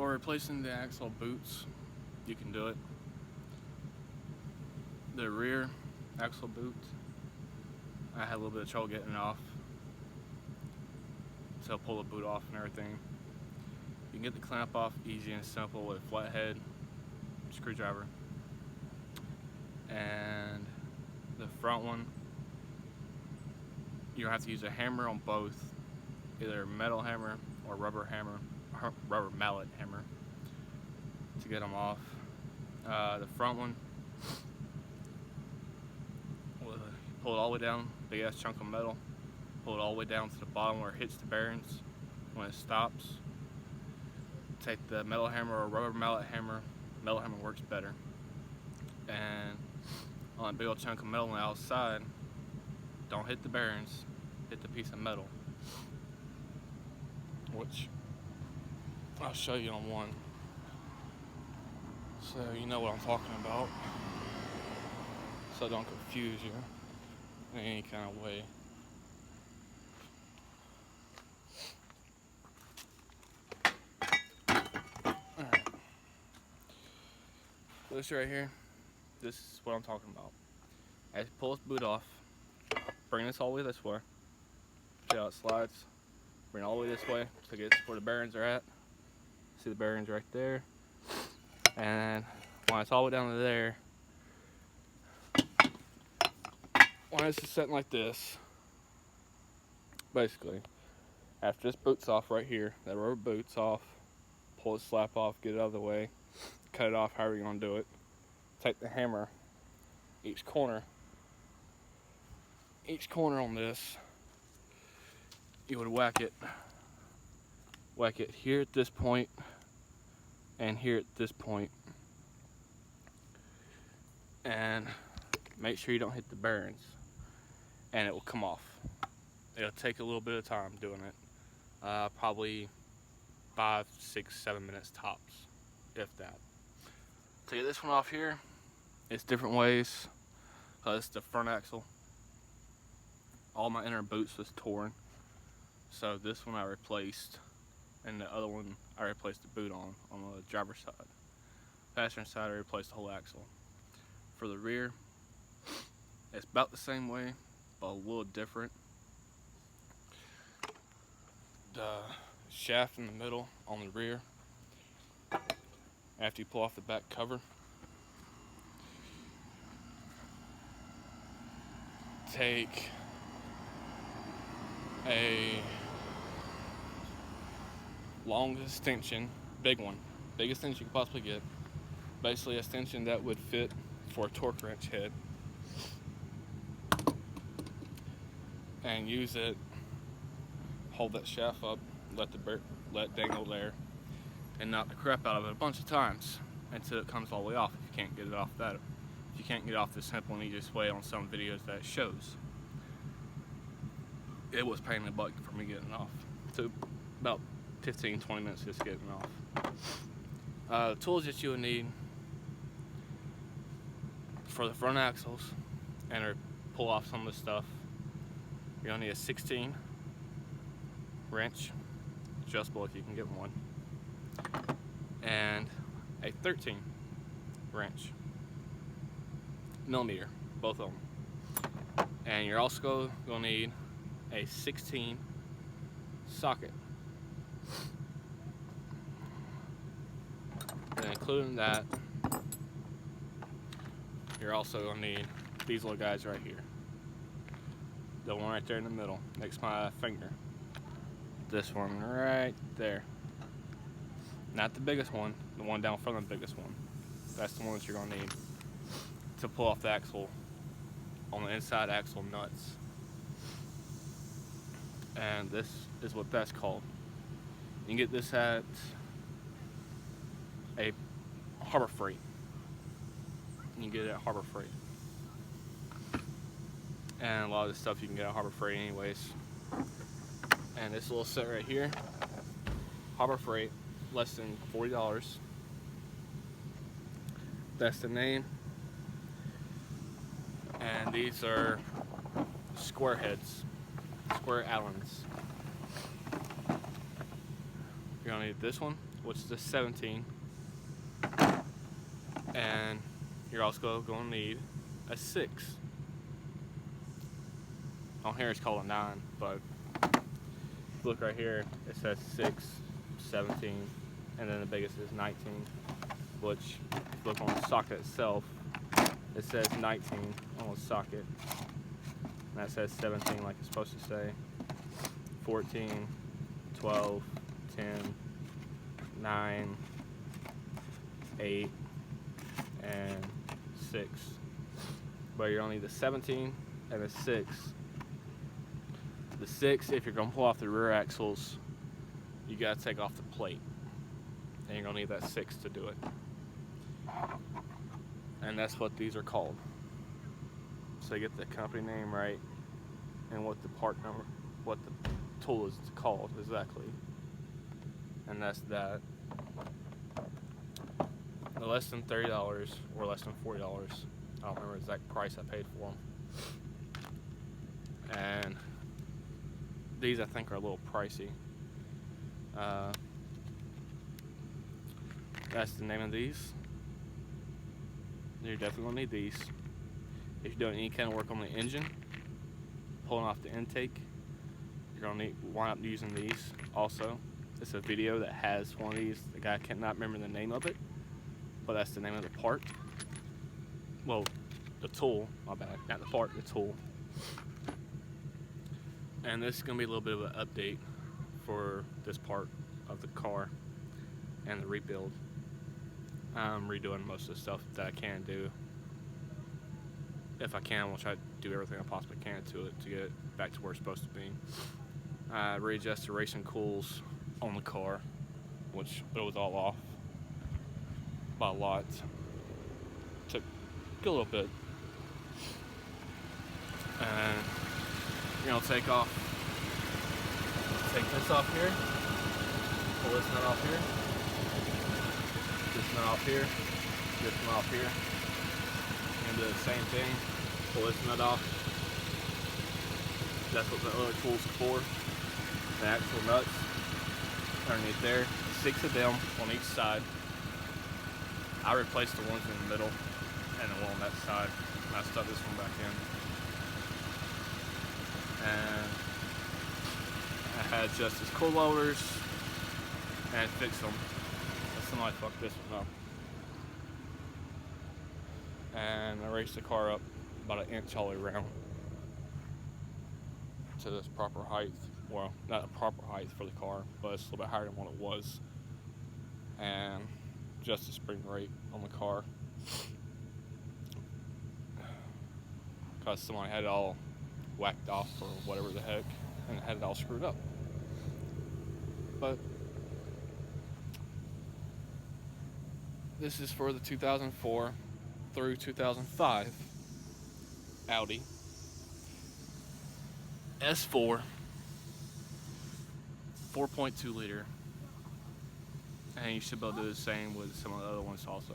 For replacing the axle boots, you can do it. The rear axle boot, I had a little bit of trouble getting it off. So pull the boot off and everything. You can get the clamp off easy and simple with a flathead screwdriver. And the front one, you have to use a hammer on both, either a metal hammer or rubber mallet hammer to get them off. The front one, pull it all the way down, big ass chunk of metal, pull it all the way down to the bottom where it hits the bearings. When it stops, take the metal hammer or rubber mallet hammer. Metal hammer works better. And on a big old chunk of metal on the outside, don't hit the bearings, hit the piece of metal, which I'll show you on one, so you know what I'm talking about, so don't confuse you in any kind of way. Alright, this right here, this is what I'm talking about. As you pull this boot off, bring this all the way this way. See how it slides? Bring it all the way this way to get where the bearings are at. See the bearings right there. And when it's all the way down to there, when it's just sitting like this, basically, after this boot's off right here, that rubber boot's off, pull the slap off, get it out of the way, cut it off however you're going to do it. Take the hammer, each corner on this, you would whack it here at this point and here at this point, and make sure you don't hit the bearings, and it will come off. It'll take a little bit of time doing it, probably 5, 6, 7 minutes tops, if that. To get this one off here, it's different ways. This is the front axle. All my inner boots was torn, so this one I replaced, and the other one I replaced the boot on the driver's side. Passenger side I replaced the whole axle. For the rear, it's about the same way, but a little different. The shaft in the middle on the rear, after you pull off the back cover, take a long extension, biggest extension you could possibly get, basically a extension that would fit for a torque wrench head, and use it, hold that shaft up, let it dangle there, and knock the crap out of it a bunch of times until it comes all the way off. If you can't get it off if you can't get off the simple and easiest way on some videos that it shows. It was pain in the butt for me getting it off. It took about 15-20 minutes just getting it off. The tools that you would need for the front axles and to pull off some of the stuff, you're gonna need a 16 wrench, adjustable if you can get one, and a 13 wrench, millimeter, both of them. And you're also gonna need a 16 socket. And including that, you're also gonna need these little guys right here. The one right there in the middle, next to my finger. This one right there. Not the biggest one, the one down front of the biggest one. That's the one that you're gonna need to pull off the axle on the inside axle nuts. And this is what that's called. You can get this at a Harbor Freight. You can get it at Harbor Freight. And a lot of this stuff you can get at Harbor Freight anyways. And this little set right here, Harbor Freight, less than $40. That's the name. And these are square heads, square Allens. You're you're gonna need this one, which is a 17, and you're also gonna need a 6. On here it's called a 9, but look right here, it says 6, 17, and then the biggest is 19, which if you look on the socket itself, it says 19 on the socket, and that says 17 like it's supposed to say. 14, 12, 10, 9, 8, and 6. But you're only the 17 and the 6. The 6, if you're going to pull off the rear axles, you got to take off the plate. And you're going to need that 6 to do it. And that's what these are called. So you get the company name right and what the part number, what the tool is called exactly. And that's that. They're less than $30 or less than $40. I don't remember the exact price I paid for them. And these I think are a little pricey. That's the name of these. You're definitely gonna need these. If you're doing any kind of work on the engine, pulling off the intake, you're gonna wind up using these also. It's a video that has one of these. The guy cannot remember the name of it, but that's the name of the part. Well, the tool, my bad, not the part, the tool. And this is gonna be a little bit of an update for this part of the car and the rebuild. I'm redoing most of the stuff that I can do. If I can, I'll try to do everything I possibly can to it to get it back to where it's supposed to be. I readjusted the racing cools on the car, which it was all off by a lot. Took a little bit. And you're gonna take this off here, pull this nut off here, this nut off here, this nut off here, and do the same thing, pull this nut off. That's what the other tool's for, the actual nuts underneath there, 6 of them on each side. I replaced the ones in the middle and the one on that side, and I stuck this one back in. And I had just his coilovers and fixed them. And somebody fucked this one up. And I raised the car up about 1 inch all the way around to this proper height. Well, not a proper height for the car, but it's a little bit higher than what it was. And just the spring rate on the car, because somebody had it all whacked off or whatever the heck, and it had it all screwed up. But this is for the 2004 through 2005 Audi S4 4.2 liter, and you should be able to do the same with some of the other ones also.